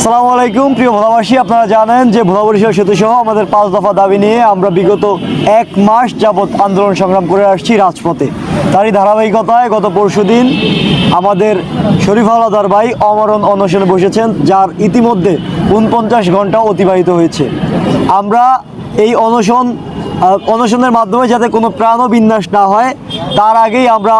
আসসালামু আলাইকুম প্রিয় ভোলাবাসী, আপনারা জানেন যে ভোলা বরিশাল সেতু সহ আমাদের 5 দফা দাবি নিয়ে আমরা বিগত 1 মাস যাবৎ আন্দোলন সংগ্রাম করে আসছি রাজপথে। তারই ধারাবাহিকতায় গত পরশুদিন আমাদের শরীফ হাওলাদার ভাই অমরণ অনশনে বসেছেন, যার ইতিমধ্যে 49 ঘন্টা অতিবাহিত হয়েছে। আমরা এই অনশনের মাধ্যমে যাতে কোনো প্রাণবিন্যাস না হয় তার আগেই আমরা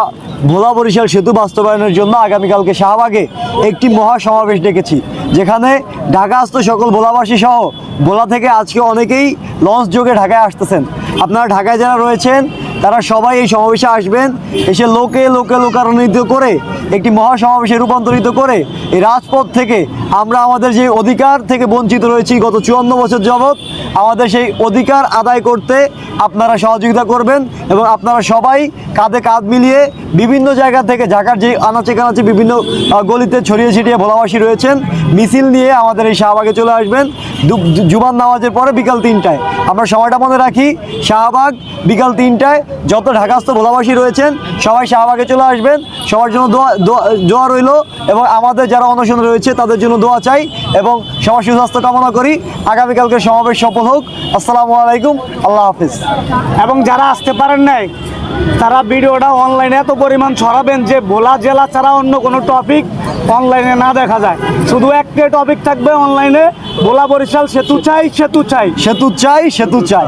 ভোলা বরিশাল সেতু বাস্তবায়নের জন্য আগামীকালকে শাহবাগে একটি মহা সমাবেশ ডেকেছি, যেখানে ঢাকাস্থ সকল ভোলাবাসী সহ ভোলা থেকে আজকে অনেকেই লঞ্চ যোগে ঢাকায় আসতেছেন। আপনারা ঢাকায় যারা রয়েছেন তারা সবাই এই সমাবেশে আসবেন, এসে লোকে লোকে লোকান্বিত করে একটি মহা সমাবেশে রূপান্তরিত করে এই রাজপথ থেকে আমরা আমাদের যে অধিকার থেকে বঞ্চিত রয়েছি গত 54 বছর যাবৎ, আমাদের সেই অধিকার আদায় করতে আপনারা সহযোগিতা করবেন এবং আপনারা সবাই কাঁধে কাঁধ মিলিয়ে বিভিন্ন জায়গা থেকে ঢাকার যে আনাচে কানাচে বিভিন্ন গলিতে ছড়িয়ে ছিটিয়ে ভোলাবাসী রয়েছেন মিছিল নিয়ে আমাদের এই শাহবাগে চলে আসবেন জুমার নামাজের পরে বিকাল 3টায়। আমরা সময়টা মনে রাখি, শাহবাগ বিকাল 3টায়। যত ঢাকাস্থ ভোলাবাসী রয়েছেন সবাই শাহবাগে চলে আসবেন। সবার জন্য দোয়া রইল এবং আমাদের যারা অনশনে রয়েছে তাদের জন্য দোয়া চাই এবং সবার সুস্বাস্থ্য কামনা করি। আগামীকালকে সমাবেশ সফল হোক। আসসালামু আলাইকুম, আল্লাহ হাফিজ। এবং যারা আসতে পারেন নাই তারা ভিডিওটা অনলাইনে এত পরিমাণ ছড়াবেন যে ভোলা জেলা ছাড়া অন্য কোনো টপিক অনলাইনে না দেখা যায়। শুধু একটাই টপিক থাকবে অনলাইনে, ভোলা বরিশাল সেতু চাই, সেতু চাই, সেতু চাই, সেতু চাই।